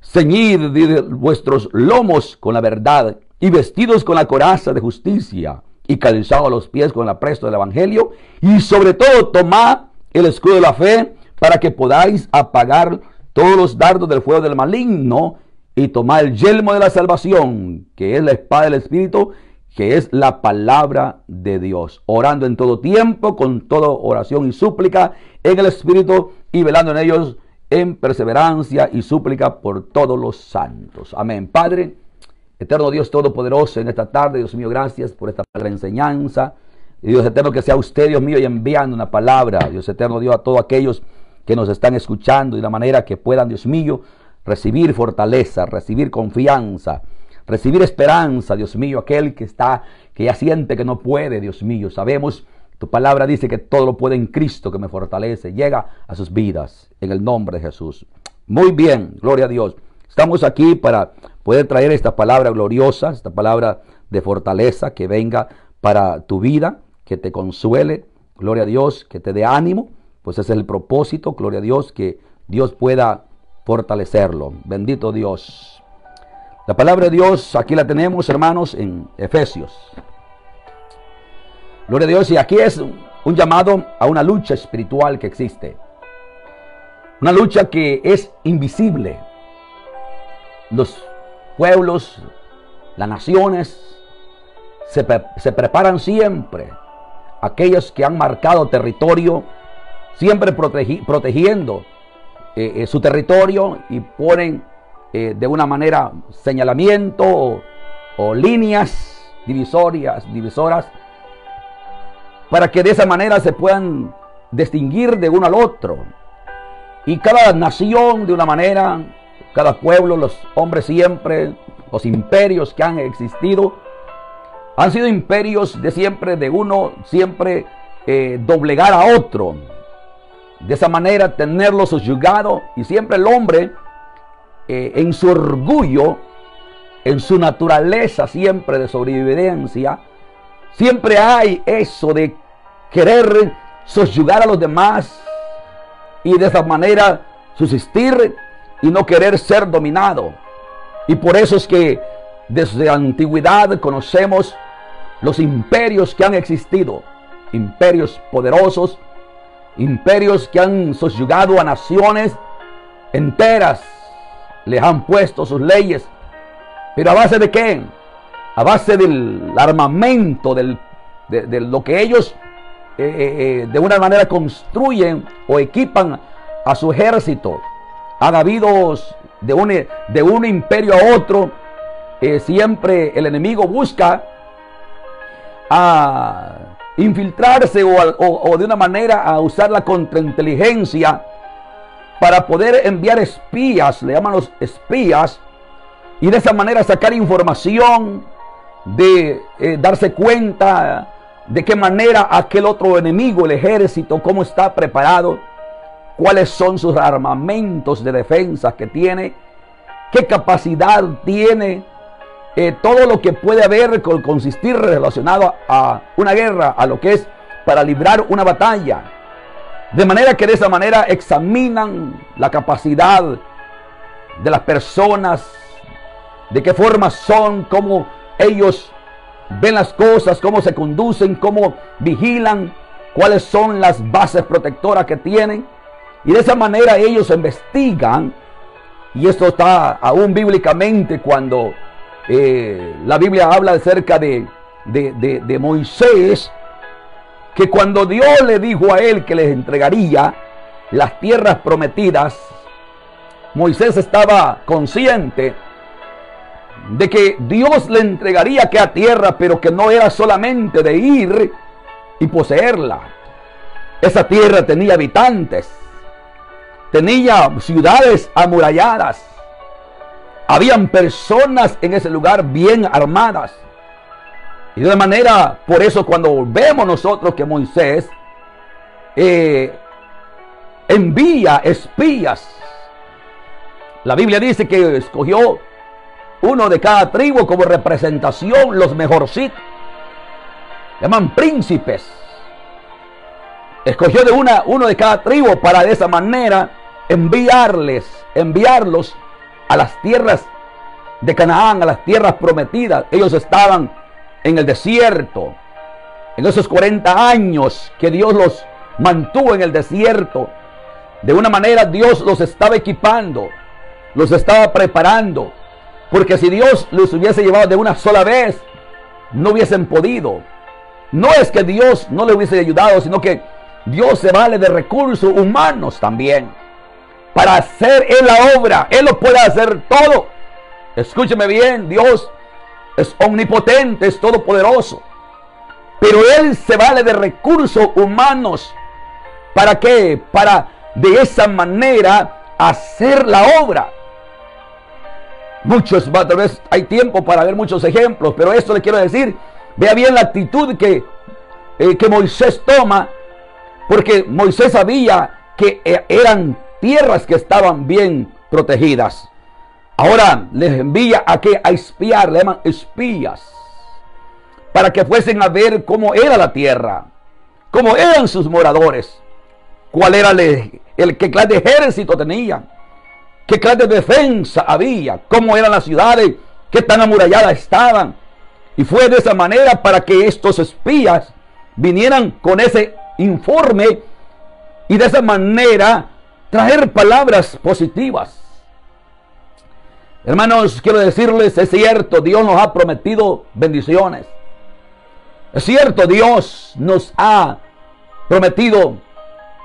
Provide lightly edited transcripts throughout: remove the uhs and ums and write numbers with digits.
ceñid vuestros lomos con la verdad, y vestidos con la coraza de justicia, y calzados los pies con el apresto del evangelio, y sobre todo tomad el escudo de la fe, para que podáis apagar todos los dardos del fuego del maligno, y tomad el yelmo de la salvación, que es la espada del Espíritu, que es la palabra de Dios, orando en todo tiempo, con toda oración y súplica en el Espíritu, y velando en ellos en perseverancia y súplica por todos los santos. Amén. Padre, eterno Dios todopoderoso, en esta tarde, Dios mío, gracias por esta enseñanza. Y Dios eterno, que sea usted, Dios mío, y enviando una palabra, Dios eterno, Dios, a todos aquellos que nos están escuchando, y de la manera que puedan, Dios mío, recibir fortaleza, recibir confianza, recibir esperanza, Dios mío, aquel que ya siente que no puede, Dios mío. Sabemos, tu palabra dice que todo lo puede en Cristo que me fortalece. Llega a sus vidas, en el nombre de Jesús. Muy bien, gloria a Dios. Estamos aquí para poder traer esta palabra gloriosa, esta palabra de fortaleza que venga para tu vida, que te consuele, gloria a Dios, que te dé ánimo. Pues ese es el propósito, gloria a Dios, que Dios pueda fortalecerlo. Bendito Dios. La palabra de Dios, aquí la tenemos, hermanos, en Efesios. Gloria a Dios, y aquí es un llamado a una lucha espiritual que existe. Una lucha que es invisible. Los pueblos, las naciones, se preparan siempre. Aquellos que han marcado territorio, siempre protegiendo su territorio, y ponen de una manera señalamiento o líneas divisoras, para que de esa manera se puedan distinguir de uno al otro. Y cada nación de una manera, cada pueblo, los hombres siempre, los imperios que han existido, han sido imperios de siempre, de uno siempre doblegar a otro. De esa manera tenerlo subyugado, y siempre el hombre en su orgullo, en su naturaleza siempre de sobrevivencia, siempre hay eso de querer subyugar a los demás, y de esa manera subsistir y no querer ser dominado. Y por eso es que desde la antigüedad conocemos los imperios que han existido, imperios poderosos, imperios que han subyugado a naciones enteras, les han puesto sus leyes. ¿Pero a base de qué? A base del armamento, de lo que ellos de una manera construyen o equipan a su ejército. Han habido de un imperio a otro, siempre el enemigo busca a infiltrarse o de una manera a usar la contrainteligencia para poder enviar espías, le llaman los espías, y de esa manera sacar información, de darse cuenta de qué manera aquel otro enemigo, el ejército, cómo está preparado, cuáles son sus armamentos de defensa que tiene, qué capacidad tiene, todo lo que puede haber consistir relacionado a una guerra, a lo que es para librar una batalla. De manera que de esa manera examinan la capacidad de las personas, de qué forma son, cómo ellos ven las cosas, cómo se conducen, cómo vigilan, cuáles son las bases protectoras que tienen. Y de esa manera ellos investigan, y esto está aún bíblicamente cuando la Biblia habla acerca de Moisés, que cuando Dios le dijo a él que les entregaría las tierras prometidas, Moisés estaba consciente de que Dios le entregaría aquella tierra, pero que no era solamente de ir y poseerla. Esa tierra tenía habitantes, tenía ciudades amuralladas, habían personas en ese lugar bien armadas. Y de una manera, por eso cuando vemos nosotros que Moisés envía espías, la Biblia dice que escogió uno de cada tribu como representación, los mejorcitos, llaman príncipes. Escogió de uno de cada tribu para de esa manera enviarlos a las tierras de Canaán, a las tierras prometidas. Ellos estaban en el desierto. En esos 40 años que Dios los mantuvo en el desierto, de una manera Dios los estaba equipando, los estaba preparando, porque si Dios los hubiese llevado de una sola vez, no hubiesen podido. No es que Dios no le hubiese ayudado, sino que Dios se vale de recursos humanos también para hacer Él la obra. Él lo puede hacer todo. Escúcheme bien, Dios es omnipotente, es todopoderoso, pero Él se vale de recursos humanos. ¿Para qué? Para de esa manera hacer la obra. Muchos, tal vez hay tiempo para ver muchos ejemplos, pero esto le quiero decir, vea bien la actitud que Moisés toma, porque Moisés sabía que eran tierras que estaban bien protegidas. Ahora les envía a espiar, le llaman espías, para que fuesen a ver cómo era la tierra, cómo eran sus moradores, cuál era qué clase de ejército tenían, qué clase de defensa había, cómo eran las ciudades, qué tan amuralladas estaban. Y fue de esa manera para que estos espías vinieran con ese informe y de esa manera traer palabras positivas. Hermanos, quiero decirles, es cierto, Dios nos ha prometido bendiciones. Es cierto, Dios nos ha prometido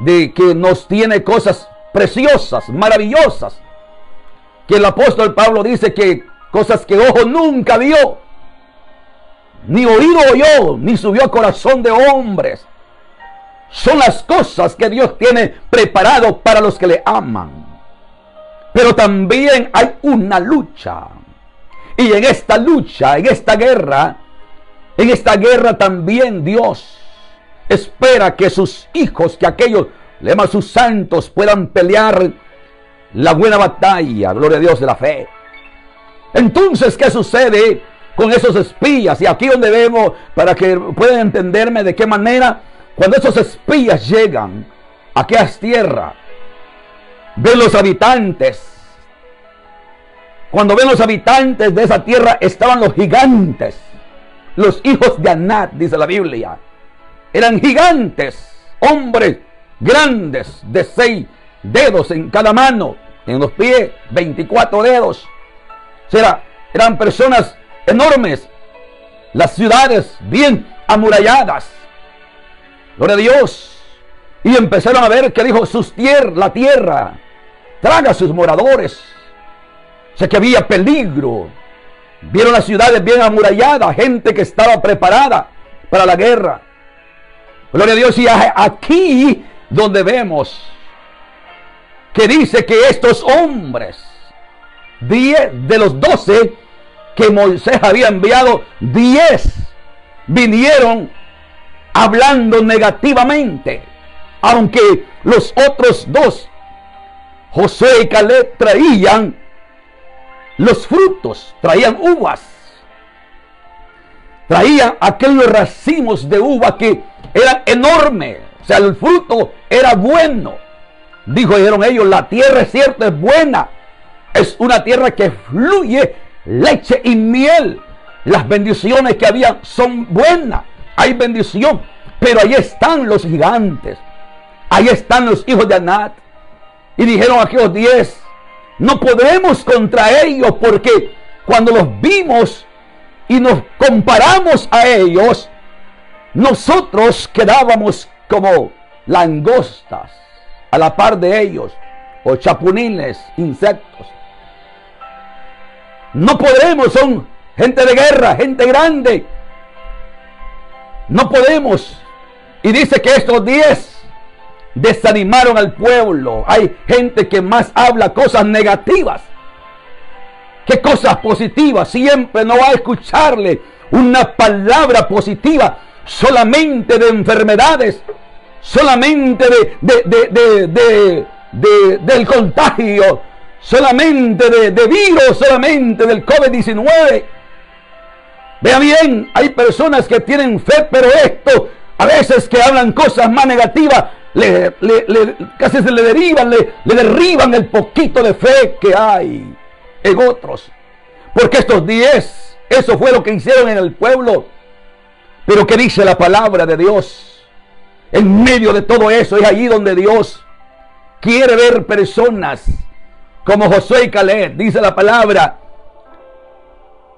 de que nos tiene cosas preciosas, maravillosas, que el apóstol Pablo dice que cosas que ojo nunca vio, ni oído oyó, ni subió a corazón de hombres, son las cosas que Dios tiene preparado para los que le aman. Pero también hay una lucha, y en esta lucha, en esta guerra también Dios espera que sus hijos, que aquellos, le llaman sus santos, puedan pelear la buena batalla, gloria a Dios, de la fe. Entonces, ¿qué sucede con esos espías? Y aquí donde vemos, para que puedan entenderme de qué manera, cuando esos espías llegan a aquellas tierras, ven los habitantes. Cuando ven los habitantes de esa tierra, estaban los gigantes, los hijos de Anac, dice la Biblia. Eran gigantes, hombres grandes, de 6 dedos en cada mano, en los pies 24 dedos. O sea, eran personas enormes, las ciudades bien amuralladas, gloria a Dios. Y empezaron a ver que dijo, la tierra traga a sus moradores. O sea que había peligro. Vieron las ciudades bien amuralladas, gente que estaba preparada para la guerra. Gloria a Dios. Y aquí donde vemos que dice que estos hombres, 10 de los 12 que Moisés había enviado, 10 vinieron hablando negativamente. Aunque los otros 2, Josué y Caleb, traían los frutos, traían uvas, traían aquellos racimos de uva que eran enormes. O sea, el fruto era bueno. Dijeron ellos, la tierra es cierto, es buena. Es una tierra que fluye leche y miel. Las bendiciones que había son buenas. Hay bendición. Pero ahí están los gigantes. Ahí están los hijos de Anac. Y dijeron aquellos 10, no podremos contra ellos, porque cuando los vimos y nos comparamos a ellos, nosotros quedábamos como langostas a la par de ellos, o chapulines, insectos. No podremos, son gente de guerra, gente grande. No podemos. Y dice que estos 10 desanimaron al pueblo. Hay gente que más habla cosas negativas que cosas positivas. Siempre no va a escucharle una palabra positiva, solamente de enfermedades, solamente del contagio, solamente de virus, solamente del COVID-19. Vea bien, hay personas que tienen fe, pero esto, a veces que hablan cosas más negativas, casi se le derivan, le derriban el poquito de fe que hay. en otros. Porque estos 10, eso fue lo que hicieron en el pueblo. Pero ¿qué dice la palabra de Dios? En medio de todo eso es allí donde Dios quiere ver personas como Josué y Caleb. Dice la palabra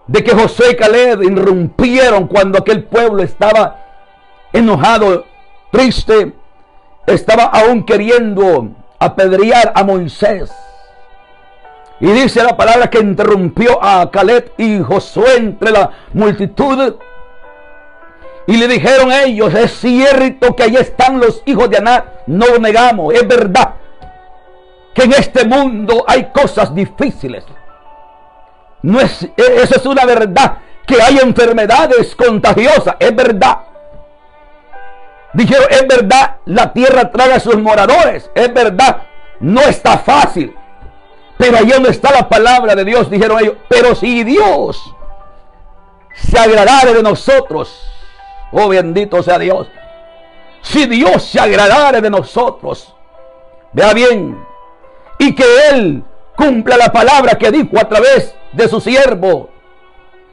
de que Josué y Caleb irrumpieron cuando aquel pueblo estaba enojado, triste, estaba aún queriendo apedrear a Moisés. Y dice la palabra que interrumpió a Caleb y Josué entre la multitud. Y le dijeron a ellos: es cierto que allí están los hijos de Aná. No lo negamos, es verdad que en este mundo hay cosas difíciles. No es, eso es una verdad, que hay enfermedades contagiosas, es verdad. Dijeron: es verdad, la tierra traga a sus moradores, es verdad, no está fácil. Pero ahí donde está la palabra de Dios, dijeron ellos: pero si Dios se agradare de nosotros, oh bendito sea Dios, si Dios se agradare de nosotros, vea bien, y que Él cumpla la palabra que dijo a través de su siervo,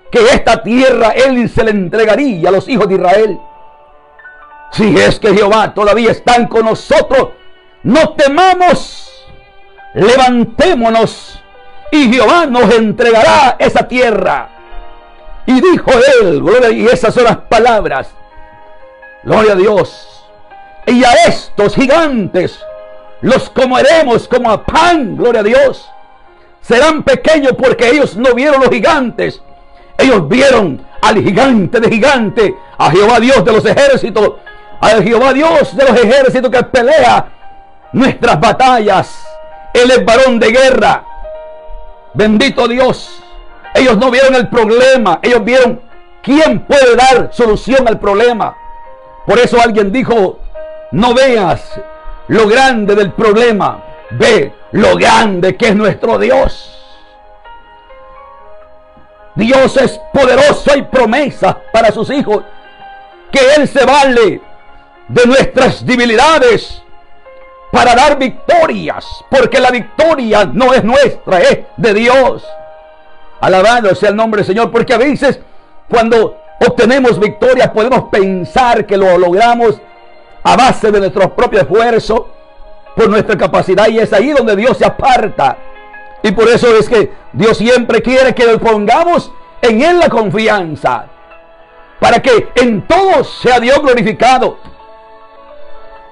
que esta tierra Él se le entregaría a los hijos de Israel. Si es que Jehová todavía está con nosotros, no temamos, levantémonos y Jehová nos entregará esa tierra. Y dijo él, gloria, y esas son las palabras, gloria a Dios, y a estos gigantes los comeremos como a pan, gloria a Dios. Serán pequeños porque ellos no vieron los gigantes, ellos vieron al gigante de gigante, a Jehová Dios de los ejércitos, a Jehová Dios de los ejércitos que pelea nuestras batallas. Él es varón de guerra, bendito Dios. Ellos no vieron el problema, ellos vieron quién puede dar solución al problema. Por eso alguien dijo: no veas lo grande del problema, ve lo grande que es nuestro Dios. Dios es poderoso, hay promesas para sus hijos, que Él se vale de nuestras debilidades para dar victorias, porque la victoria no es nuestra, es de Dios. Alabado sea el nombre del Señor, porque a veces cuando obtenemos victoria podemos pensar que lo logramos a base de nuestro propio esfuerzo, por nuestra capacidad, y es ahí donde Dios se aparta. Y por eso es que Dios siempre quiere que le pongamos en Él la confianza, para que en todo sea Dios glorificado.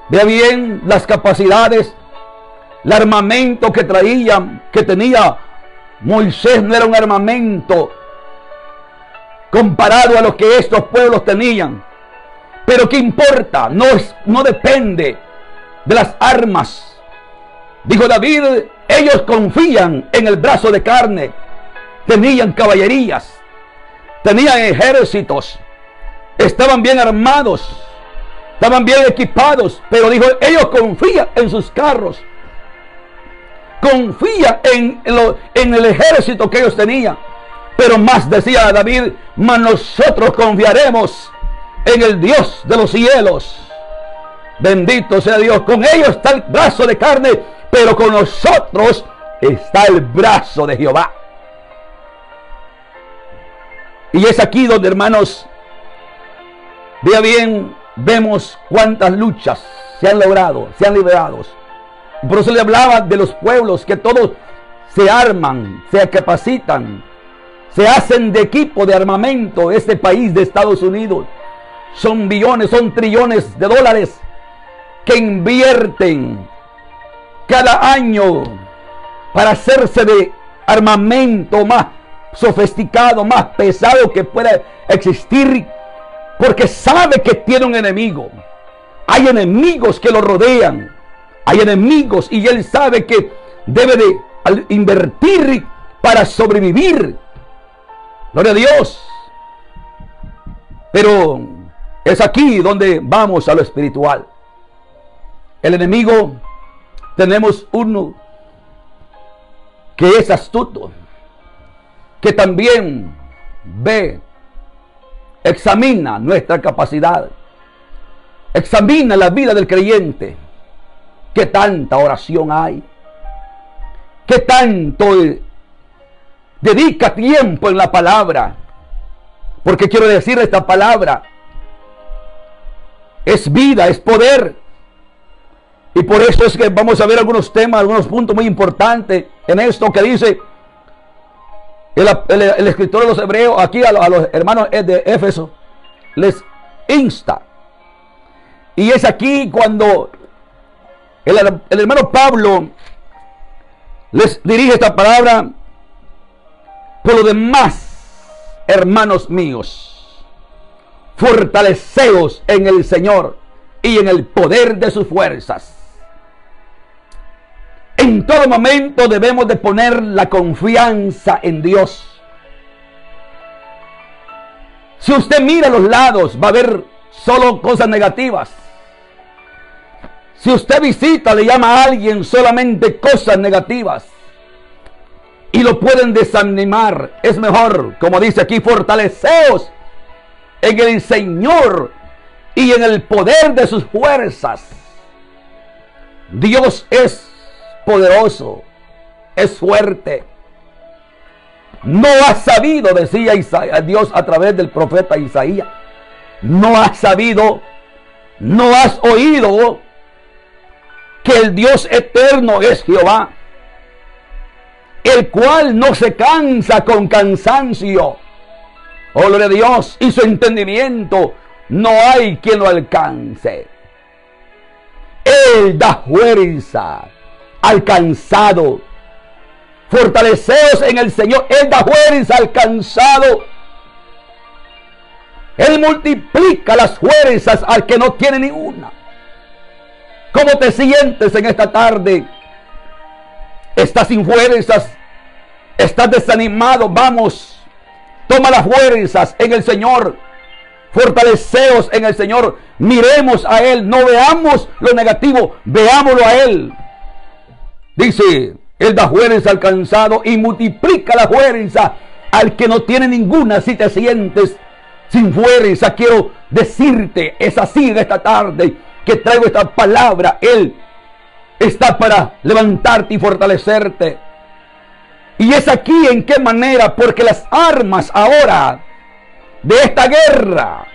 Vea bien las capacidades, el armamento que tenía Moisés no era un armamento comparado a lo que estos pueblos tenían. Pero ¿qué importa? No depende de las armas. Dijo David: ellos confían en el brazo de carne. Tenían caballerías, tenían ejércitos, estaban bien armados, estaban bien equipados. Pero dijo: ellos confían en sus carros, confía en el ejército que ellos tenían. Pero más decía David: mas nosotros confiaremos en el Dios de los cielos. Bendito sea Dios. Con ellos está el brazo de carne, pero con nosotros está el brazo de Jehová. Y es aquí donde, hermanos, vea bien, vemos cuántas luchas se han logrado, se han liberado. Por eso le hablaba de los pueblos que todos se arman, se capacitan, se hacen de equipo de armamento. Este país de Estados Unidos son billones, son trillones de dólares que invierten cada año para hacerse de armamento más sofisticado, más pesado que pueda existir, porque sabe que tiene un enemigo. Hay enemigos que lo rodean, hay enemigos, y él sabe que debe de invertir para sobrevivir. Gloria a Dios. Pero es aquí donde vamos a lo espiritual. El enemigo, tenemos uno que es astuto, que también ve, examina nuestra capacidad, examina la vida del creyente. ¿Qué tanta oración hay? ¿Qué tanto Dedica tiempo en la palabra. Porque quiero decir, esta palabra es vida, es poder. Y por eso es que vamos a ver algunos temas, algunos puntos muy importantes en esto que dice el escritor de los Hebreos, aquí a los hermanos de Éfeso, les insta. Y es aquí cuando el hermano Pablo les dirige esta palabra: por lo demás, hermanos míos, fortaleceos en el Señor y en el poder de sus fuerzas. En todo momento debemos de poner la confianza en Dios. Si usted mira a los lados, va a ver solo cosas negativas. Si usted visita, le llama a alguien, solamente cosas negativas, y lo pueden desanimar. Es mejor, como dice aquí, fortaleceos en el Señor y en el poder de sus fuerzas. Dios es poderoso, es fuerte. No has sabido, decía Dios a través del profeta Isaías, no has sabido, no has oído que el Dios eterno es Jehová, el cual no se cansa con cansancio. Oh, gloria a Dios. Y su entendimiento no hay quien lo alcance. Él da fuerza al cansado. Fortaleceos en el Señor. Él da fuerza al cansado. Él multiplica las fuerzas al que no tiene ni una. ¿Cómo te sientes en esta tarde? ¿Estás sin fuerzas? ¿Estás desanimado? Vamos, toma las fuerzas en el Señor. Fortaleceos en el Señor. Miremos a Él. No veamos lo negativo, veámoslo a Él. Dice, Él da fuerza al cansado y multiplica la fuerza al que no tiene ninguna. Si te sientes sin fuerza, quiero decirte, es así en esta tarde que traigo esta palabra. Él está para levantarte y fortalecerte. Y es aquí en qué manera, porque las armas ahora de esta guerra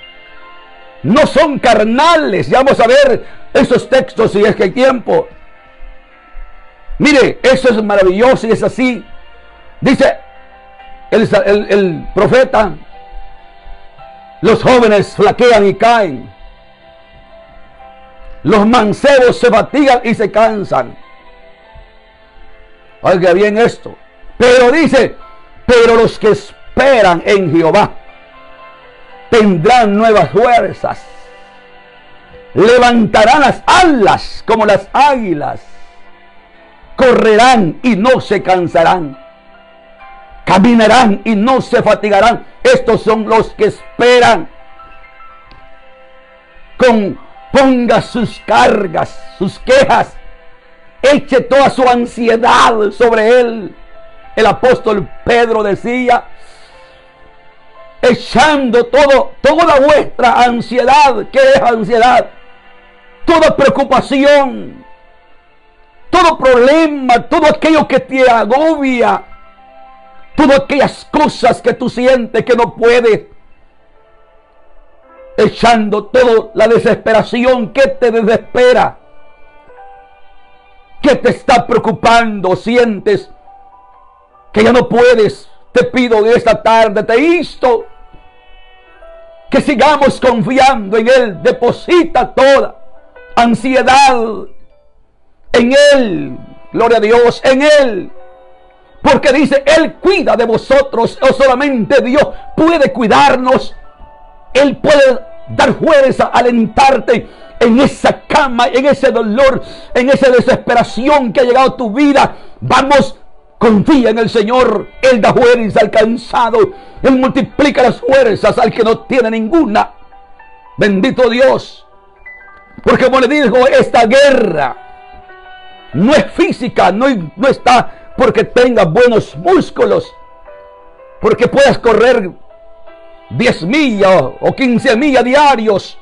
no son carnales. Ya vamos a ver esos textos si es que hay tiempo. Mire, eso es maravilloso y es así. Dice el profeta: los jóvenes flaquean y caen, los mancebos se fatigan y se cansan. Oiga bien esto. Pero dice, pero los que esperan en Jehová tendrán nuevas fuerzas, levantarán las alas como las águilas, correrán y no se cansarán, caminarán y no se fatigarán. Estos son los que esperan. Ponga sus cargas, sus quejas, eche toda su ansiedad sobre Él. El apóstol Pedro decía, echando toda vuestra ansiedad. ¿Qué es ansiedad? Toda preocupación, todo problema, todo aquello que te agobia, todas aquellas cosas que tú sientes que no puedes, echando toda la desesperación que te desespera, que te está preocupando, sientes que ya no puedes. Te pido de esta tarde, te insto que sigamos confiando en Él. Deposita toda ansiedad en Él. Gloria a Dios, en Él. Porque dice, Él cuida de vosotros. O solamente Dios puede cuidarnos. Él puede dar fuerza, alentarte en esa cama, en ese dolor, en esa desesperación que ha llegado a tu vida. Vamos, confía en el Señor. Él da fuerza al cansado. Él multiplica las fuerzas al que no tiene ninguna. Bendito Dios. Porque como le digo, esta guerra no es física, no está porque tengas buenos músculos, porque puedas correr 10 millas o 15 millas diarios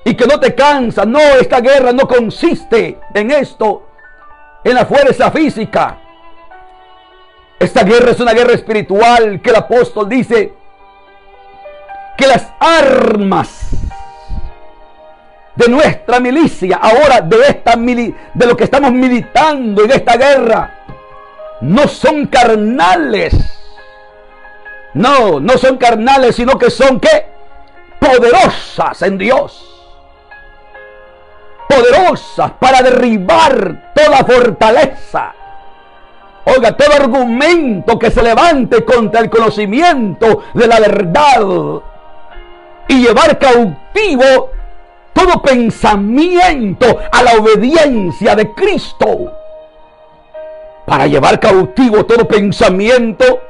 y que no te cansa. No, esta guerra no consiste en esto, en la fuerza física. Esta guerra es una guerra espiritual que el apóstol dice que las armas de nuestra milicia, ahora de lo que estamos militando en esta guerra, no son carnales. No son carnales, sino que son ¿qué? Poderosas en Dios. Poderosas para derribar toda fortaleza. Oiga, todo argumento que se levante contra el conocimiento de la verdad y llevar cautivo todo pensamiento a la obediencia de Cristo. Para llevar cautivo todo pensamiento,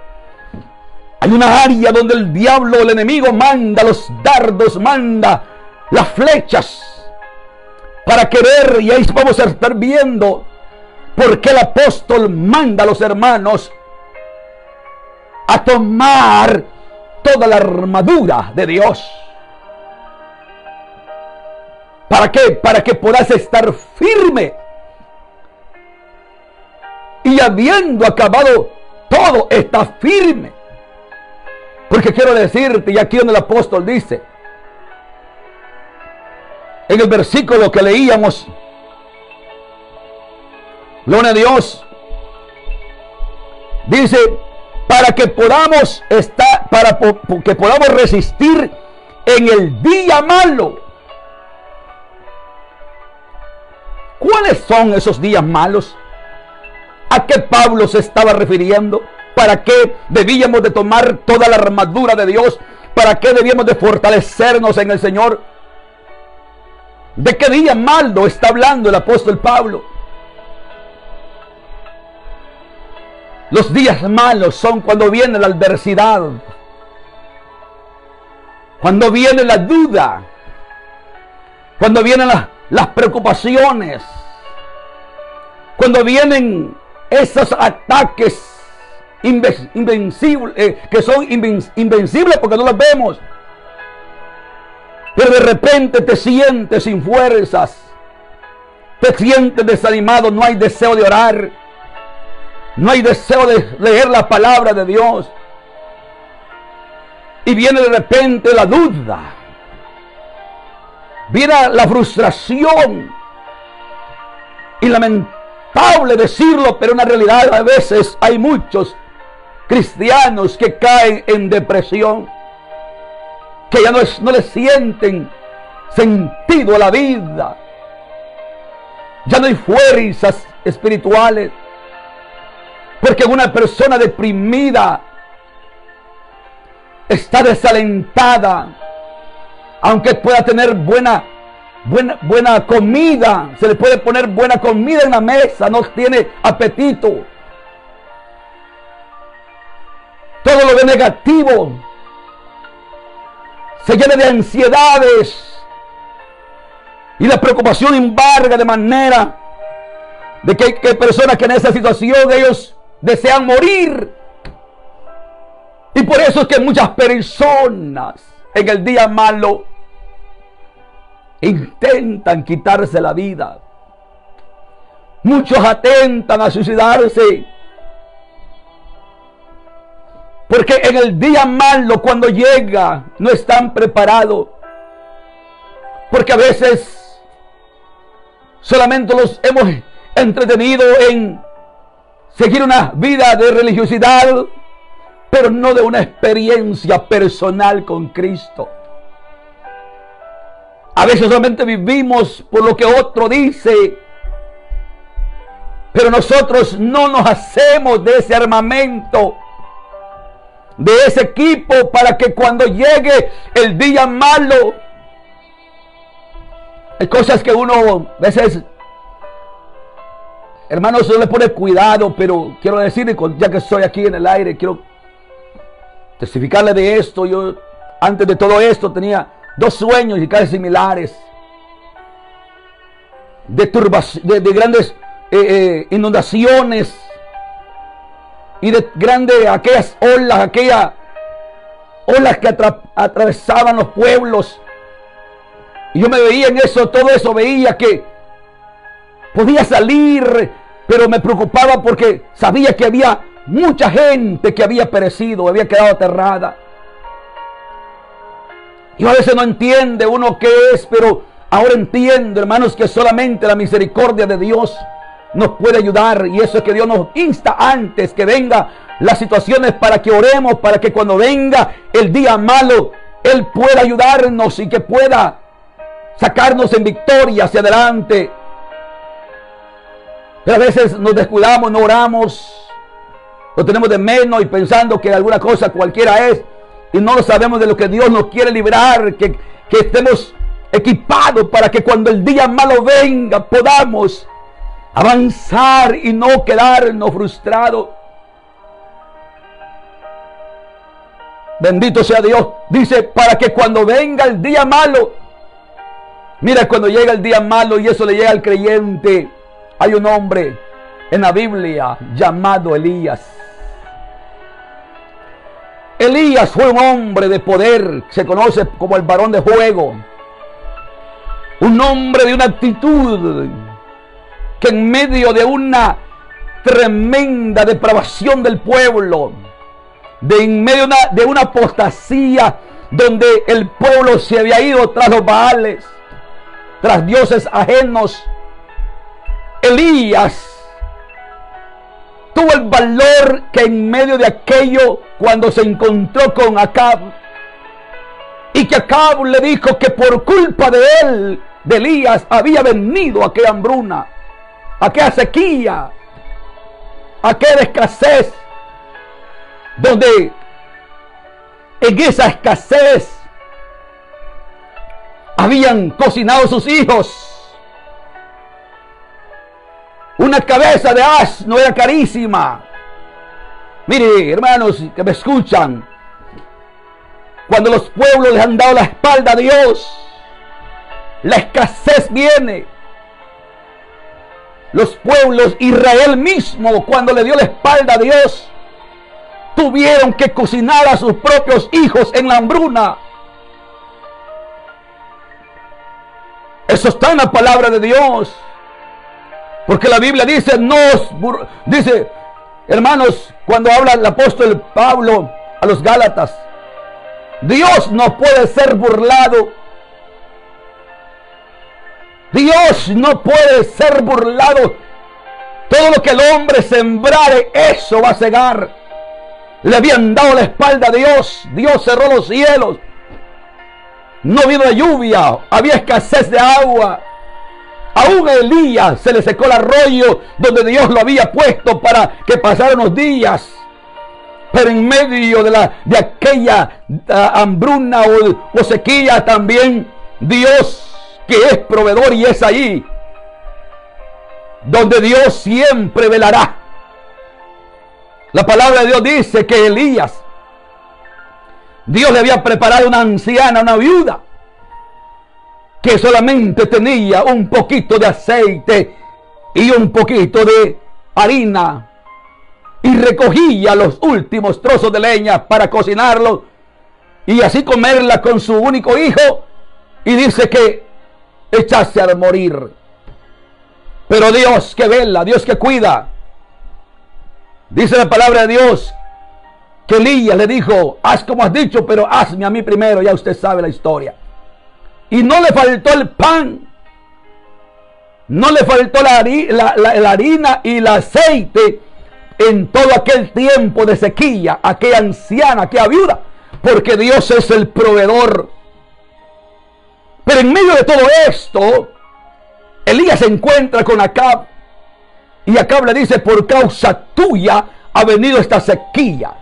hay una área donde el diablo, el enemigo, manda los dardos, manda las flechas para querer, y ahí vamos a estar viendo por qué el apóstol manda a los hermanos a tomar toda la armadura de Dios. ¿Para qué? Para que puedas estar firme. Y habiendo acabado todo, está firme. Porque quiero decirte, y aquí donde el apóstol dice, en el versículo que leíamos, gloria a Dios, dice, para que podamos estar, para que podamos resistir en el día malo. ¿Cuáles son esos días malos? ¿A qué Pablo se estaba refiriendo? ¿Para qué debíamos de tomar toda la armadura de Dios? ¿Para qué debíamos de fortalecernos en el Señor? ¿De qué día malo está hablando el apóstol Pablo? Los días malos son cuando viene la adversidad, cuando viene la duda, cuando vienen las preocupaciones, cuando vienen esos ataques invencibles, que son invencibles porque no los vemos, pero de repente te sientes sin fuerzas, te sientes desanimado, no hay deseo de orar, no hay deseo de leer la palabra de Dios, y viene de repente la duda, viene la frustración, y lamentable decirlo, pero en la realidad a veces hay muchos cristianos que caen en depresión, que ya no le sienten sentido a la vida, ya no hay fuerzas espirituales, porque una persona deprimida está desalentada, aunque pueda tener buena comida, se le puede poner buena comida en la mesa, no tiene apetito. Todo lo de negativo se llena de ansiedades y la preocupación embarga de manera de que hay personas que en esa situación ellos desean morir. Y por eso es que muchas personas en el día malo intentan quitarse la vida. Muchos atentan a suicidarse, porque en el día malo, cuando llega, no están preparados, porque a veces solamente los hemos entretenido en seguir una vida de religiosidad, pero no de una experiencia personal con Cristo. A veces solamente vivimos por lo que otro dice, pero nosotros no nos hacemos de ese armamento, de ese equipo, para que cuando llegue el día malo, hay cosas que uno a veces, hermanos, no le pone cuidado, pero quiero decirle, ya que estoy aquí en el aire, quiero testificarle de esto. Yo antes de todo esto tenía 2 sueños y casi similares, de grandes inundaciones y de grandes aquellas olas que atravesaban los pueblos. Y yo me veía en eso, todo eso, veía que podía salir, pero me preocupaba porque sabía que había mucha gente que había perecido, había quedado aterrada. Y a veces no entiende uno qué es, pero ahora entiendo, hermanos, que solamente la misericordia de Dios nos puede ayudar. Y eso es que Dios nos insta antes que venga las situaciones para que oremos, para que cuando venga el día malo, Él pueda ayudarnos y que pueda sacarnos en victoria hacia adelante. Pero a veces nos descuidamos, no oramos, lo tenemos de menos y pensando que alguna cosa cualquiera es, y no lo sabemos de lo que Dios nos quiere librar, que estemos equipados para que cuando el día malo venga podamos avanzar y no quedarnos frustrados. Bendito sea Dios. Dice, para que cuando venga el día malo, mira, cuando llega el día malo y eso le llega al creyente, hay un hombre en la Biblia llamado Elías. Elías fue un hombre de poder, se conoce como el varón de fuego. Un hombre de una actitud que en medio de una tremenda depravación del pueblo, en medio de una apostasía donde el pueblo se había ido tras los Baales, tras dioses ajenos, Elías tuvo el valor que en medio de aquello, cuando se encontró con Acab, y que Acab le dijo que por culpa de él, de Elías, había venido aquella hambruna, aquella sequía, aquella escasez, donde en esa escasez habían cocinado sus hijos. Una cabeza de asno era carísima. Mire, hermanos que me escuchan, cuando los pueblos les han dado la espalda a Dios, la escasez viene. Los pueblos, Israel mismo, cuando le dio la espalda a Dios, tuvieron que cocinar a sus propios hijos en la hambruna. Eso está en la palabra de Dios. Porque la Biblia dice, dice, hermanos, cuando habla el apóstol Pablo a los Gálatas, Dios no puede ser burlado. Dios no puede ser burlado. Todo lo que el hombre sembrare, eso va a cegar. Le habían dado la espalda a Dios. Dios cerró los cielos. No vino la lluvia. Había escasez de agua. Aún a Elías se le secó el arroyo donde Dios lo había puesto para que pasaran unos días. Pero en medio de aquella hambruna o sequía, también Dios, que es proveedor, y es ahí donde Dios siempre velará. La palabra de Dios dice que Elías, Dios le había preparado una anciana, una viuda, que solamente tenía un poquito de aceite y un poquito de harina, y recogía los últimos trozos de leña para cocinarlo y así comerla con su único hijo, y dice que echase a morir. Pero Dios que vela, Dios que cuida, dice la palabra de Dios que Elías le dijo, haz como has dicho, pero hazme a mí primero. Ya usted sabe la historia. Y no le faltó el pan, no le faltó la harina y el aceite en todo aquel tiempo de sequía, aquella anciana, aquella viuda, porque Dios es el proveedor. Pero en medio de todo esto, Elías se encuentra con Acab, y Acab le dice, por causa tuya ha venido esta sequía.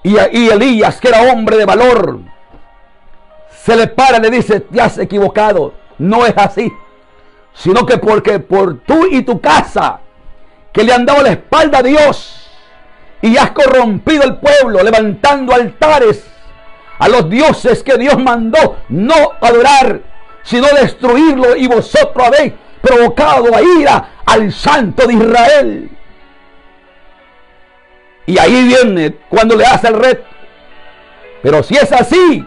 Y Elías, que era hombre de valor, se le para y le dice, te has equivocado, no es así, sino que porque por tú y tu casa, que le han dado la espalda a Dios, y has corrompido el pueblo, levantando altares a los dioses que Dios mandó no adorar, sino destruirlo, y vosotros habéis provocado a ira al Santo de Israel. Y ahí viene cuando le hace el reto. Pero si es así,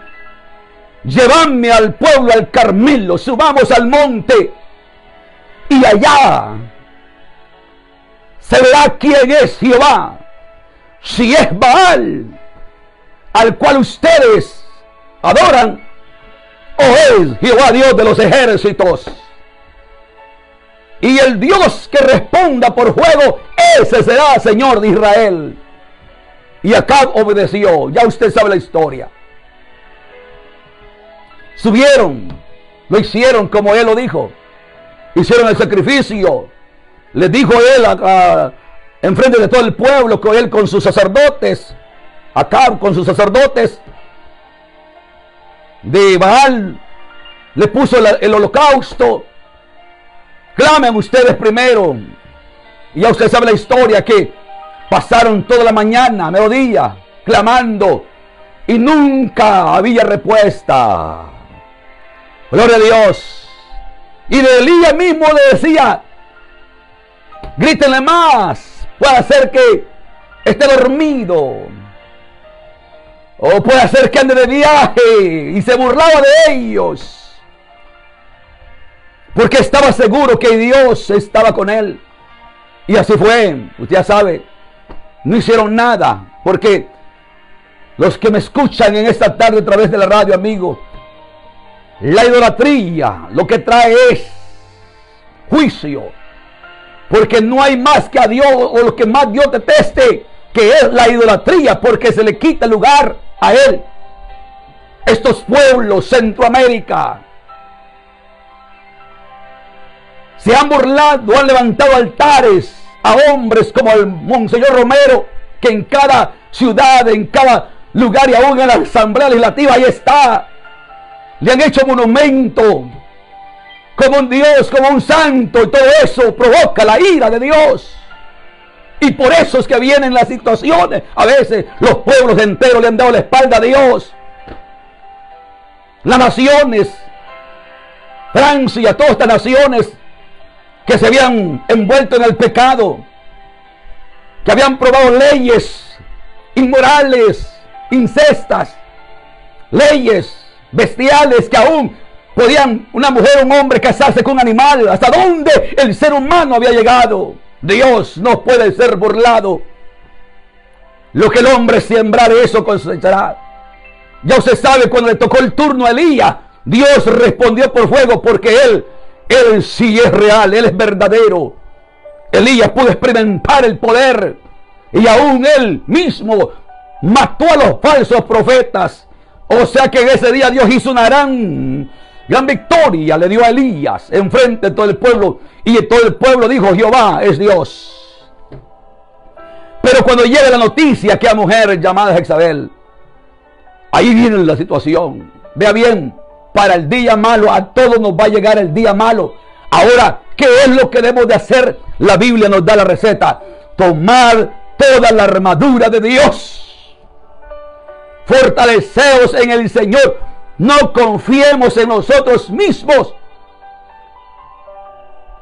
llevadme al pueblo, al Carmelo, subamos al monte, y allá se verá quién es Jehová, si es Baal al cual ustedes adoran, o es Jehová Dios de los ejércitos. Y el Dios que responda por fuego, ese será Señor de Israel. Y Acab obedeció. Ya usted sabe la historia. Subieron, lo hicieron como él lo dijo. Hicieron el sacrificio. Les dijo él en frente de todo el pueblo, que él con sus sacerdotes, Acab con sus sacerdotes de Baal, le puso el holocausto. Clamen ustedes primero. Y ya usted sabe la historia, que pasaron toda la mañana, mediodía, clamando, y nunca había respuesta. Gloria a Dios. Y de Elías mismo le decía: grítenle más, puede ser que esté dormido, o puede ser que ande de viaje. Y se burlaba de ellos, porque estaba seguro que Dios estaba con él. Y así fue. Usted ya sabe, no hicieron nada, porque los que me escuchan en esta tarde a través de la radio, amigo, la idolatría lo que trae es juicio, porque no hay más que a Dios, o lo que más Dios deteste, que es la idolatría, porque se le quita el lugar a Él. Estos pueblos, Centroamérica, se han burlado, han levantado altares a hombres como el Monseñor Romero, que en cada ciudad, en cada lugar, y aún en la Asamblea Legislativa, ahí está. Le han hecho monumento como un Dios, como un santo, y todo eso provoca la ira de Dios. Y por eso es que vienen las situaciones. A veces los pueblos enteros le han dado la espalda a Dios. Las naciones, Francia, todas estas naciones que se habían envuelto en el pecado, que habían probado leyes inmorales, incestas, leyes bestiales, que aún podían una mujer o un hombre casarse con un animal. ¿Hasta dónde el ser humano había llegado? Dios no puede ser burlado. Lo que el hombre sembrare, eso cosechará. Ya usted sabe, cuando le tocó el turno a Elías, Dios respondió por fuego, porque Él sí es real, Él es verdadero. Elías pudo experimentar el poder, y aún Él mismo mató a los falsos profetas. O sea que en ese día Dios hizo una gran victoria, le dio a Elías enfrente de todo el pueblo, y todo el pueblo dijo: Jehová es Dios. Pero cuando llega la noticia que a mujer llamada Jezabel, ahí viene la situación. Vea bien, para el día malo, a todos nos va a llegar el día malo. Ahora, ¿qué es lo que debemos de hacer? La Biblia nos da la receta: tomar toda la armadura de Dios. Fortaleceos en el Señor. No confiemos en nosotros mismos.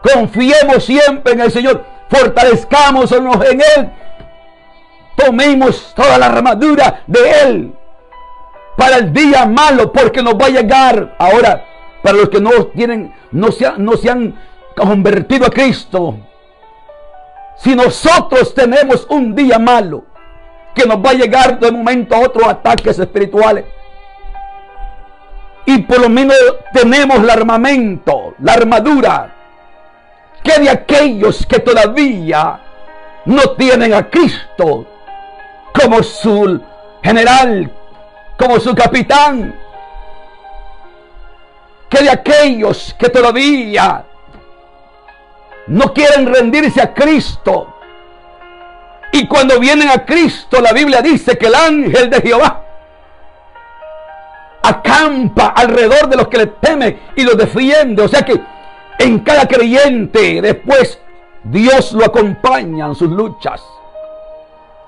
Confiemos siempre en el Señor. Fortalezcámonos en Él. Tomemos toda la armadura de Él para el día malo, porque nos va a llegar. Ahora, para los que no se han convertido a Cristo, si nosotros tenemos un día malo, que nos va a llegar de momento a otro ataques espirituales, y por lo menos tenemos el armamento, la armadura, que de aquellos que todavía no tienen a Cristo como su general, como su capitán, que de aquellos que todavía no quieren rendirse a Cristo, y cuando vienen a Cristo, la Biblia dice que el ángel de Jehová acampa alrededor de los que le temen y los defiende. O sea que en cada creyente después Dios lo acompaña en sus luchas.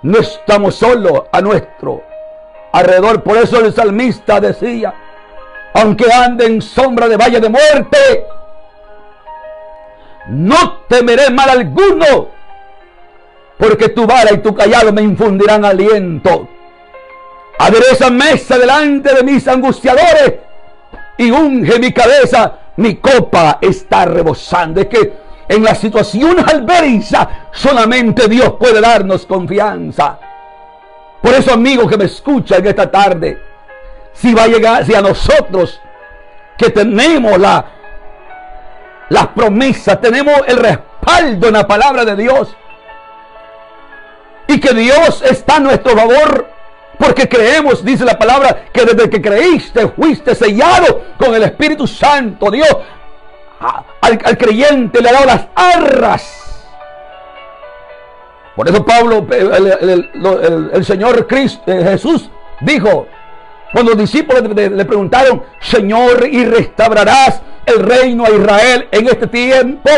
No estamos solos a nuestro alrededor. Por eso el salmista decía: aunque ande en sombra de valle de muerte, no temeré mal alguno, porque tu vara y tu callado me infundirán aliento. Adereza mesa delante de mis angustiadores, y unge mi cabeza, mi copa está rebosando. Es que en las situaciones adversas solamente Dios puede darnos confianza. Por eso, amigo que me escucha en esta tarde, si va a llegar, si a nosotros que tenemos las promesas, tenemos el respaldo en la palabra de Dios, y que Dios está a nuestro favor, porque creemos, dice la palabra, que desde que creíste fuiste sellado con el Espíritu Santo. Dios al creyente le ha dado las arras. Por eso Pablo, el Señor Cristo, Jesús dijo, cuando los discípulos le preguntaron, Señor, ¿y restaurarás el reino a Israel en este tiempo?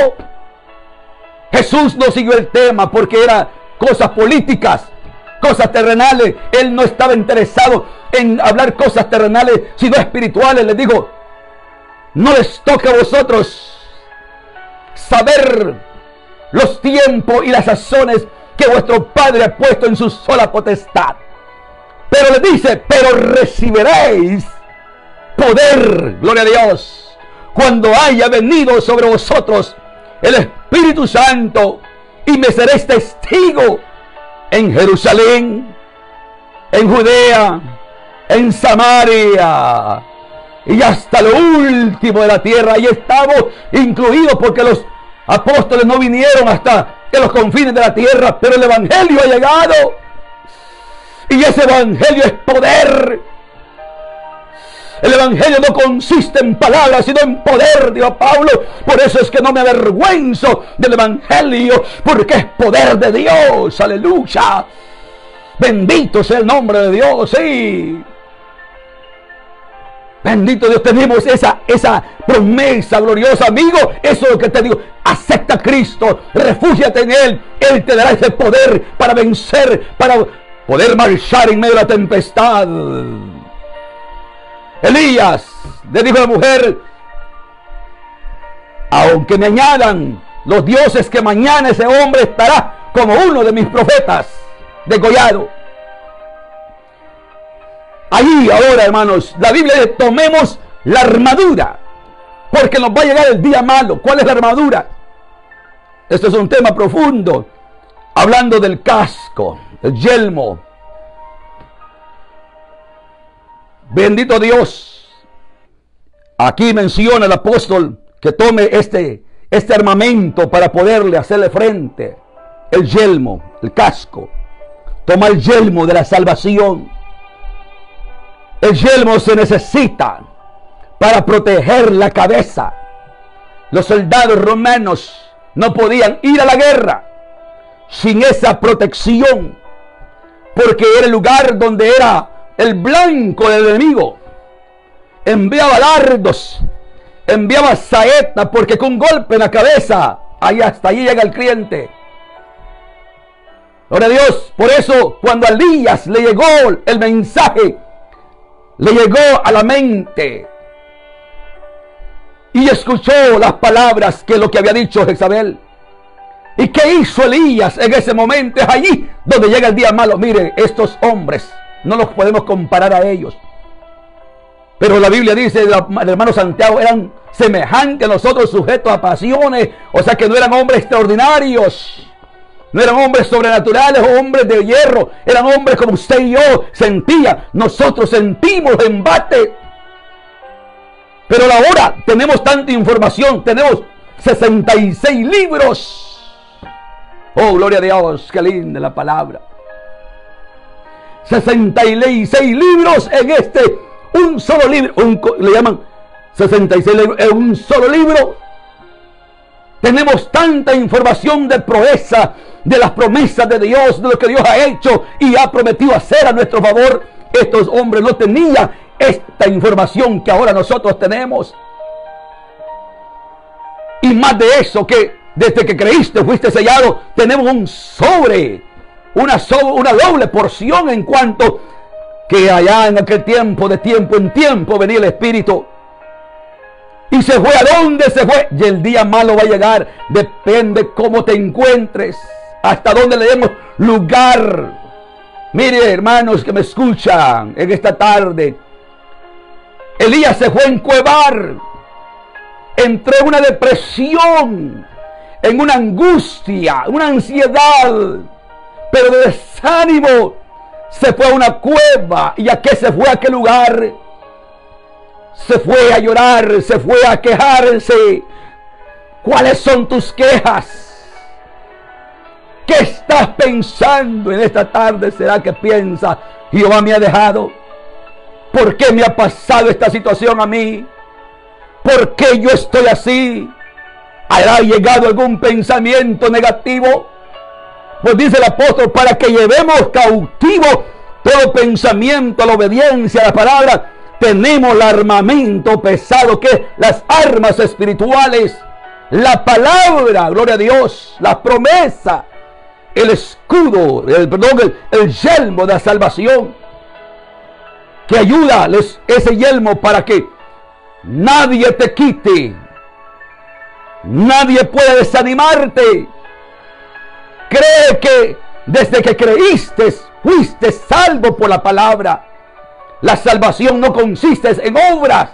Jesús no siguió el tema porque era cosas políticas, cosas terrenales. Él no estaba interesado en hablar cosas terrenales, sino espirituales. Les dijo, no les toca a vosotros saber los tiempos y las sazones que vuestro Padre ha puesto en su sola potestad. Pero le dice, pero recibiréis poder, gloria a Dios, cuando haya venido sobre vosotros el Espíritu Santo, y me seréis testigo en Jerusalén, en Judea, en Samaria y hasta lo último de la tierra. Ahí estamos incluidos, porque los apóstoles no vinieron hasta de los confines de la tierra, pero el evangelio ha llegado, y ese evangelio es poder. El evangelio no consiste en palabras, sino en poder, dijo Pablo. Por eso es que no me avergüenzo del evangelio, porque es poder de Dios. Aleluya, bendito sea el nombre de Dios. Sí, bendito Dios, tenemos esa promesa gloriosa, amigo. Eso es lo que te digo. Acepta a Cristo, refúgiate en Él. Él te dará ese poder para vencer, para poder marchar en medio de la tempestad. Elías le dijo a la mujer, aunque me añadan los dioses, que mañana ese hombre estará como uno de mis profetas degollado. Ahí ahora, hermanos, la Biblia dice, tomemos la armadura, porque nos va a llegar el día malo. ¿Cuál es la armadura? Esto es un tema profundo, hablando del casco, el yelmo. Bendito Dios. Aquí menciona el apóstol que tome este armamento para poderle hacerle frente. El yelmo, el casco. Toma el yelmo de la salvación. El yelmo se necesita para proteger la cabeza. Los soldados romanos no podían ir a la guerra sin esa protección, porque era el lugar donde era el blanco del enemigo. Enviaba dardos, enviaba saetas, porque con un golpe en la cabeza, hasta allí llega el cliente. Gloria a Dios. Por eso, cuando a Elías le llegó el mensaje, le llegó a la mente y escuchó las palabras que lo que había dicho Jezabel. ¿Y qué hizo Elías en ese momento? Es allí donde llega el día malo. Mire, estos hombres no los podemos comparar a ellos, pero la Biblia dice, el hermano Santiago, eran semejantes a nosotros, sujetos a pasiones. O sea que no eran hombres extraordinarios, no eran hombres sobrenaturales o hombres de hierro. Eran hombres como usted y yo sentía. Nosotros sentimos embate. Pero ahora tenemos tanta información. Tenemos 66 libros. Oh, gloria a Dios, qué linda la palabra. 66 libros en un solo libro. Le llaman 66 libros en un solo libro. Tenemos tanta información de proeza, de las promesas de Dios, de lo que Dios ha hecho y ha prometido hacer a nuestro favor. Estos hombres no tenían esta información que ahora nosotros tenemos. Y más de eso, que desde que creíste fuiste sellado, tenemos un sobre, una doble porción, en cuanto que allá en aquel tiempo, de tiempo en tiempo, venía el Espíritu y se fue. ¿A dónde se fue? Y el día malo va a llegar. Depende cómo te encuentres, hasta dónde le demos lugar. Mire, hermanos que me escuchan en esta tarde, Elías se fue a encuevar, entró en una depresión, en una angustia, una ansiedad, pero de desánimo. se fue a una cueva. ¿Y a qué se fue a aquel lugar? Se fue a llorar, se fue a quejarse. ¿Cuáles son tus quejas? ¿Qué estás pensando en esta tarde? ¿Será que piensa, Jehová me ha dejado? ¿Por qué me ha pasado esta situación a mí? ¿Por qué yo estoy así? ¿Habrá llegado algún pensamiento negativo? Pues dice el apóstol, para que llevemos cautivo todo pensamiento a la obediencia a la palabra, tenemos el armamento pesado, que es las armas espirituales, la palabra, gloria a Dios, la promesa, el escudo, el yelmo de la salvación, que ayuda ese yelmo para que nadie te quite, nadie puede desanimarte. Cree que desde que creíste, fuiste salvo por la palabra. La salvación no consiste en obras.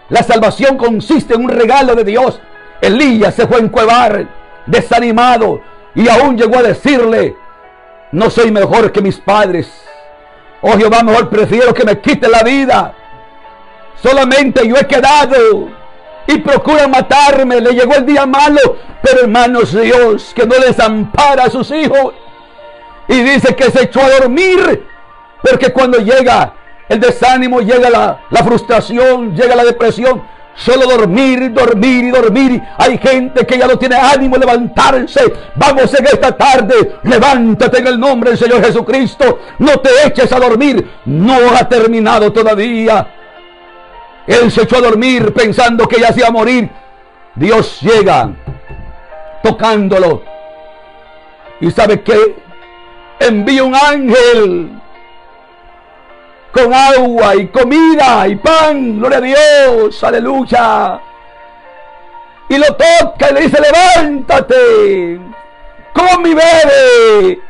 La salvación consiste en un regalo de Dios. Elías se fue a encuevar, desanimado, y aún llegó a decirle, no soy mejor que mis padres. Oh Jehová, mejor prefiero que me quite la vida. Solamente yo he quedado y procuran matarme. Le llegó el día malo, pero hermanos, Dios que no desampara a sus hijos, y dice que se echó a dormir, porque cuando llega el desánimo, llega la frustración, llega la depresión, solo dormir, dormir y dormir. Hay gente que ya no tiene ánimo de levantarse. Vamos en esta tarde, levántate en el nombre del Señor Jesucristo. No te eches a dormir, no ha terminado todavía. Él se echó a dormir pensando que ya se iba a morir. Dios llega tocándolo, y ¿sabe qué? Envía un ángel con agua y comida y pan, gloria a Dios, aleluya, y lo toca y le dice, levántate, come y bebe,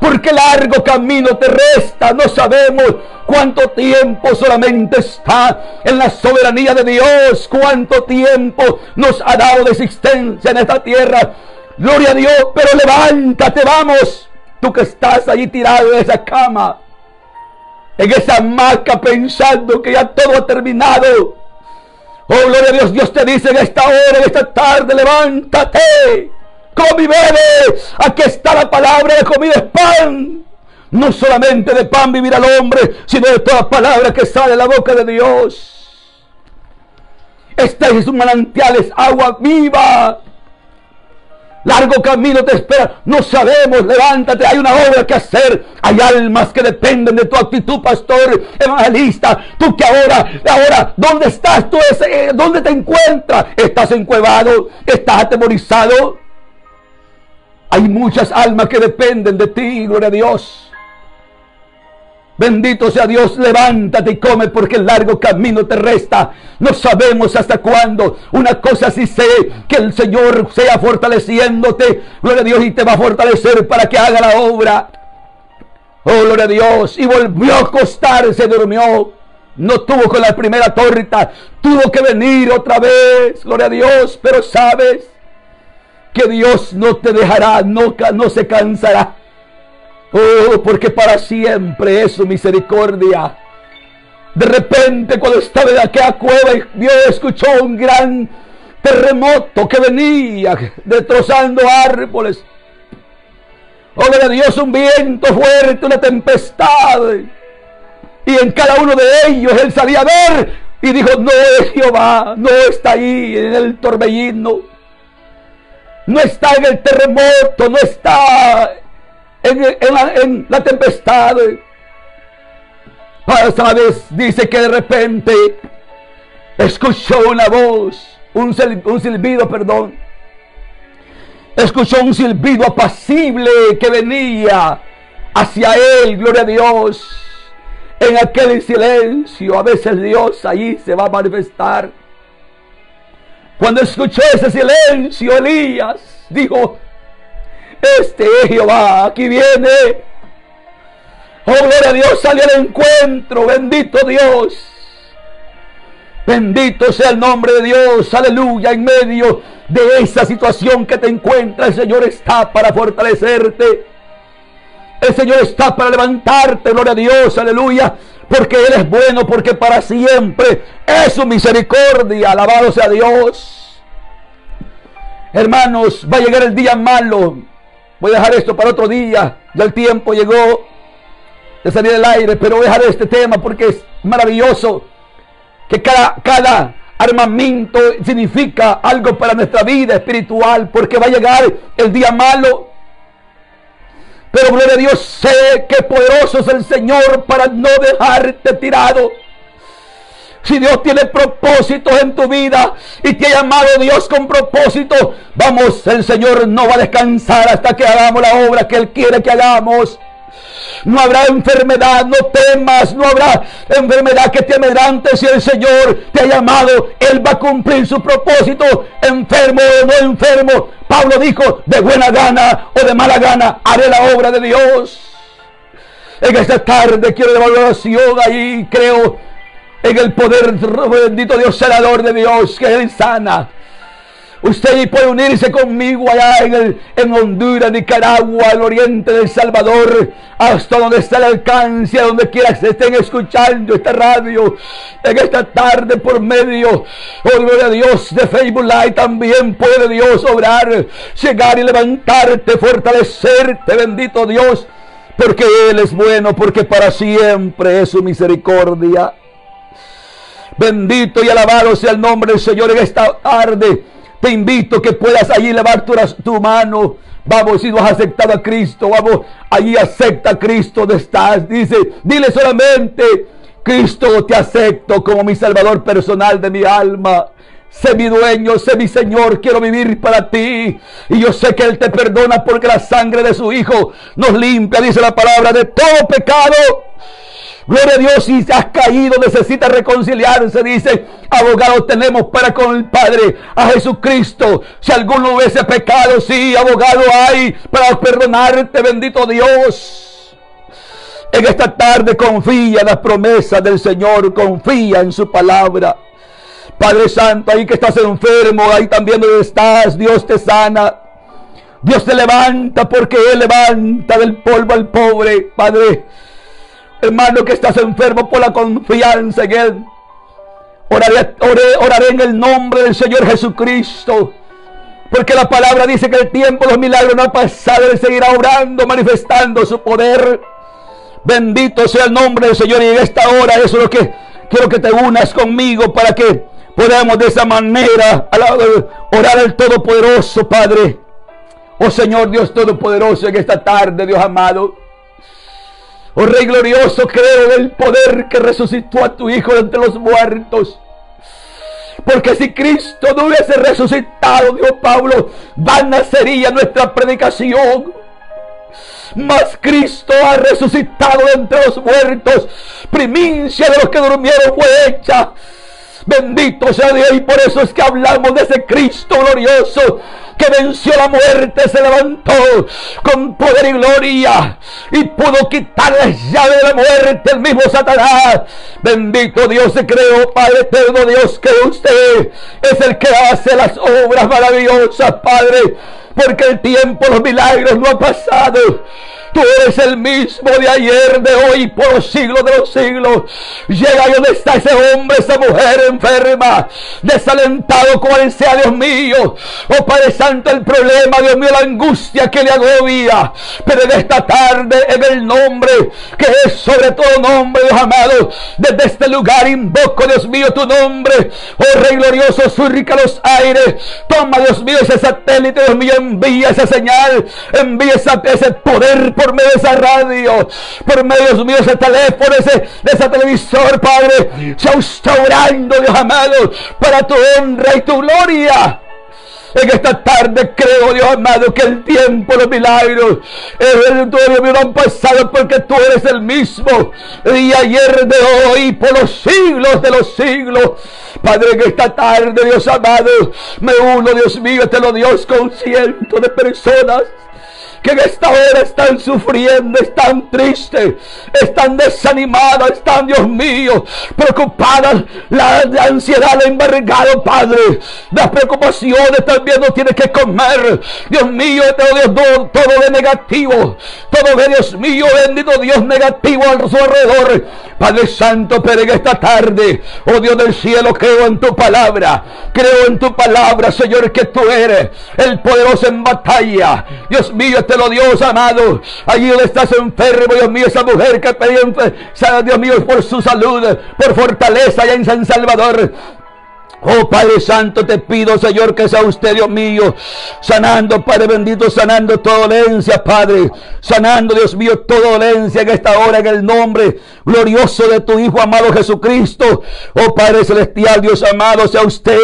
porque largo camino te resta. No sabemos cuánto tiempo solamente está en la soberanía de Dios, cuánto tiempo nos ha dado de existencia en esta tierra, gloria a Dios, pero levántate, vamos, tú que estás allí tirado en esa cama, en esa hamaca, pensando que ya todo ha terminado. Oh, gloria a Dios, Dios te dice en esta hora, en esta tarde, levántate, come y bebe. Aquí está la palabra, de comida es pan. No solamente de pan vivirá el hombre, sino de toda palabra que sale de la boca de Dios. Este es un manantial, es agua viva. Largo camino te espera, no sabemos, levántate, hay una obra que hacer. Hay almas que dependen de tu actitud, pastor, evangelista. Tú que ahora, ¿dónde estás tú? ¿Dónde te encuentras? ¿Estás encuevado? ¿Estás atemorizado? Hay muchas almas que dependen de ti, gloria a Dios. Bendito sea Dios, levántate y come, porque el largo camino te resta. No sabemos hasta cuándo. Una cosa sí sé, que el Señor sea fortaleciéndote, gloria a Dios, y te va a fortalecer para que haga la obra. Oh, gloria a Dios. Y volvió a acostarse, durmió. No tuvo con la primera torta, tuvo que venir otra vez, gloria a Dios. Pero sabes que Dios no te dejará, no se cansará. Oh, porque para siempre es su misericordia. De repente, cuando estaba en aquella cueva, Dios escuchó un gran terremoto que venía destrozando árboles. Oh, gloria a Dios, un viento fuerte, una tempestad. Y en cada uno de ellos él salía a ver y dijo, no es Jehová, no está ahí en el torbellino, no está en el terremoto, no está en la tempestad. ¿Sabes? Dice que de repente escuchó una voz, un silbido, perdón. Escuchó un silbido apacible que venía hacia él, gloria a Dios. En aquel silencio, a veces Dios ahí se va a manifestar. Cuando escuchó ese silencio, Elías dijo, este es Jehová, aquí viene. Oh, gloria a Dios, salió al encuentro, bendito Dios. Bendito sea el nombre de Dios, aleluya. En medio de esa situación que te encuentras, el Señor está para fortalecerte. El Señor está para levantarte, gloria a Dios, aleluya. Porque Él es bueno, porque para siempre es su misericordia. Alabado sea Dios. Hermanos, va a llegar el día malo. Voy a dejar esto para otro día. Ya el tiempo llegó de salir del aire, pero voy a dejar este tema porque es maravilloso. Que cada armamento significa algo para nuestra vida espiritual, porque va a llegar el día malo. Pero gloria a Dios, sé que poderoso es el Señor para no dejarte tirado. Si Dios tiene propósitos en tu vida y te ha llamado Dios con propósito, vamos, el Señor no va a descansar hasta que hagamos la obra que Él quiere que hagamos. No habrá enfermedad, no temas, no habrá enfermedad que te amedrante. Si el Señor te ha llamado, Él va a cumplir su propósito, enfermo o no enfermo. Pablo dijo, de buena gana o de mala gana, haré la obra de Dios. En esta tarde quiero llevar oración ahí, creo en el poder bendito Dios, sanador de Dios, que Él sana. Usted puede unirse conmigo allá en Honduras, Nicaragua, el oriente del Salvador, hasta donde está el alcance, donde quiera que estén escuchando esta radio, en esta tarde por medio, oh gloria a Dios, de Facebook Live. También puede Dios obrar, llegar y levantarte, fortalecerte, bendito Dios, porque Él es bueno, porque para siempre es su misericordia. Bendito y alabado sea el nombre del Señor. En esta tarde te invito que puedas allí levar tu mano. Vamos, si no has aceptado a Cristo, vamos, allí acepta a Cristo donde estás. Dile solamente, Cristo, te acepto como mi Salvador personal de mi alma. Sé mi dueño, sé mi Señor, quiero vivir para ti. Y yo sé que Él te perdona porque la sangre de su Hijo nos limpia, dice la palabra, de todo pecado. Gloria a Dios, si has caído, necesitas reconciliarse, dice, abogado tenemos para con el Padre, a Jesucristo. Si alguno hubiese pecado, sí, abogado hay para perdonarte, bendito Dios. En esta tarde confía en las promesas del Señor, confía en su palabra. Padre Santo, ahí que estás enfermo, ahí también donde estás, Dios te sana. Dios te levanta porque Él levanta del polvo al pobre, Padre. Hermano que estás enfermo, por la confianza en Él. Oraré en el nombre del Señor Jesucristo. Porque la palabra dice que el tiempo de los milagros no ha pasado. Él seguirá obrando, manifestando su poder. Bendito sea el nombre del Señor. Y en esta hora eso es lo que quiero que te unas conmigo, para que podamos de esa manera orar al Todopoderoso, Padre. Oh Señor Dios Todopoderoso, en esta tarde, Dios amado. Oh Rey glorioso, creo en el poder que resucitó a tu Hijo de entre los muertos. Porque si Cristo no hubiese resucitado, dijo Pablo, vana sería nuestra predicación. Mas Cristo ha resucitado de entre los muertos. Primicia de los que durmieron fue hecha. Bendito sea Dios, y por eso es que hablamos de ese Cristo glorioso que venció la muerte, se levantó con poder y gloria y pudo quitar las llaves de la muerte, el mismo Satanás. Bendito Dios, te creo, Padre eterno Dios, que usted es el que hace las obras maravillosas, Padre, porque el tiempo, los milagros no han pasado. Tú eres el mismo de ayer, de hoy, por los siglos de los siglos. Llega ahí donde está ese hombre, esa mujer enferma, desalentado, cual sea, Dios mío. Oh Padre Santo, el problema, Dios mío, la angustia que le agobia. Pero en esta tarde, en el nombre que es sobre todo nombre, Dios amado, desde este lugar invoco, Dios mío, tu nombre. Oh Rey glorioso, surca los aires. Toma, Dios mío, ese satélite, Dios mío, envía esa señal, envía ese poder por medio de esa radio, por medio, Dios mío, ese teléfono, de ese televisor, Padre. Se está orando, Dios amado, para tu honra y tu gloria. En esta tarde creo, Dios amado, que el tiempo, los milagros, Dios mío, no han pasado, porque tú eres el mismo y ayer, de hoy, por los siglos de los siglos. Padre, en esta tarde, Dios amado, me uno, Dios mío, te lo Dios, con cientos de personas que en esta hora están sufriendo, están tristes, están desanimadas, están, Dios mío, preocupadas. La ansiedad la ha embargado, Padre. Las preocupaciones también no tienen que comer. Dios mío, Dios, todo de negativo, todo de, Dios mío, bendito Dios, negativo a su alrededor. Padre Santo, pero en esta tarde, oh Dios del cielo, creo en tu palabra, Señor, que tú eres el poderoso en batalla. Dios mío, te lo Dios amado, allí donde estás enfermo, Dios mío, esa mujer que pedía, Dios mío, por su salud, por fortaleza allá en San Salvador. Oh Padre Santo, te pido, Señor, que sea usted, Dios mío, sanando, Padre bendito, sanando toda dolencia, Padre, sanando, Dios mío, toda dolencia en esta hora, en el nombre glorioso de tu Hijo amado Jesucristo. Oh Padre celestial, Dios amado, sea usted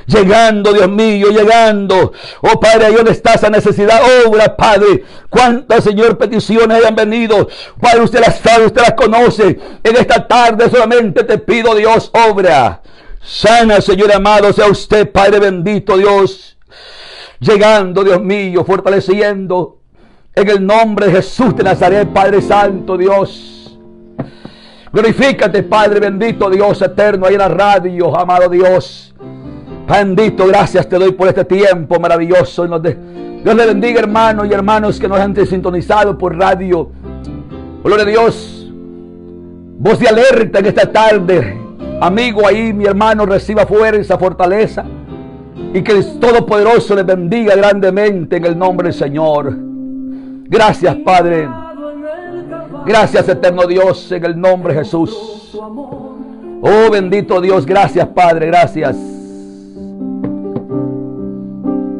llegando, Dios mío, llegando. Oh Padre, ahí donde está esa necesidad, obra, Padre. Cuántas, Señor, peticiones hayan venido, Padre, usted las sabe, usted las conoce. En esta tarde solamente te pido, Dios, obra. Sana, Señor amado, sea usted, Padre bendito, Dios, llegando, Dios mío, fortaleciendo en el nombre de Jesús de Nazaret, Padre Santo, Dios. Glorifícate, Padre bendito, Dios eterno, ahí en la radio, amado Dios. Bendito, gracias te doy por este tiempo maravilloso. Dios le bendiga, hermanos y hermanos que nos han sintonizado por radio. Gloria a Dios. Voz de alerta en esta tarde. Amigo, ahí mi hermano, reciba fuerza, fortaleza, y que el Todopoderoso le bendiga grandemente en el nombre del Señor. Gracias, Padre. Gracias, eterno Dios, en el nombre de Jesús. Oh, bendito Dios, gracias, Padre, gracias.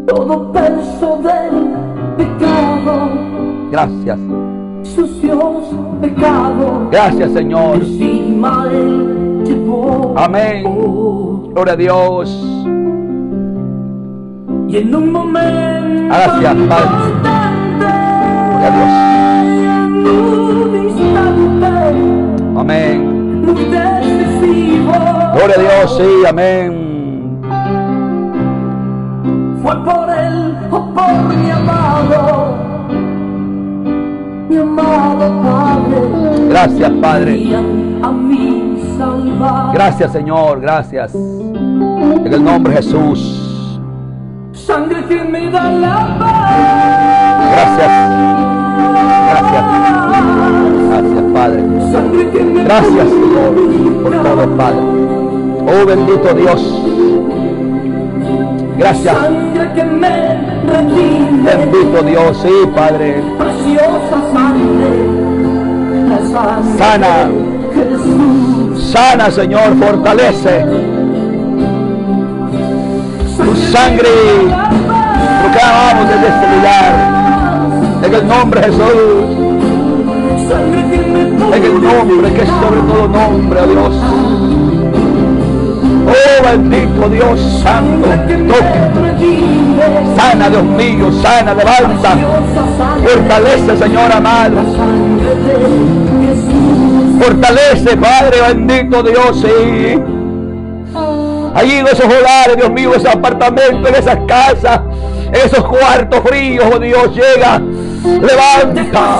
Todo peso del pecado, gracias. Sucios pecados, gracias, Señor. Amén. Gloria a Dios. Y en un momento gracias, Padre. Gloria a Dios. Amén. Gloria a Dios, sí, amén. Fue por él o por mi amado Padre. Gracias, Padre. A mí salvar. Gracias, Señor, gracias. En el nombre de Jesús. Sangre que me da la paz. Gracias. Gracias. Gracias, Padre. Gracias, Señor, por todo, Padre. Oh, bendito Dios. Gracias. Sangre que me redime. Bendito Dios, sí, Padre. Preciosa sangre. La sangre sana. de Jesús. Sana, Señor, fortalece. Tu sangre proclamamos desde este lugar. En el nombre de Jesús. En el nombre que es sobre todo nombre, oh Dios. Oh, bendito Dios santo. Toca. Sana, Dios mío, sana, levanta. Fortalece, Señor amado. Fortalece, Padre bendito Dios, sí. Allí en esos hogares, Dios mío, en esos apartamentos, en esas casas, en esos cuartos fríos, oh Dios, llega, levanta.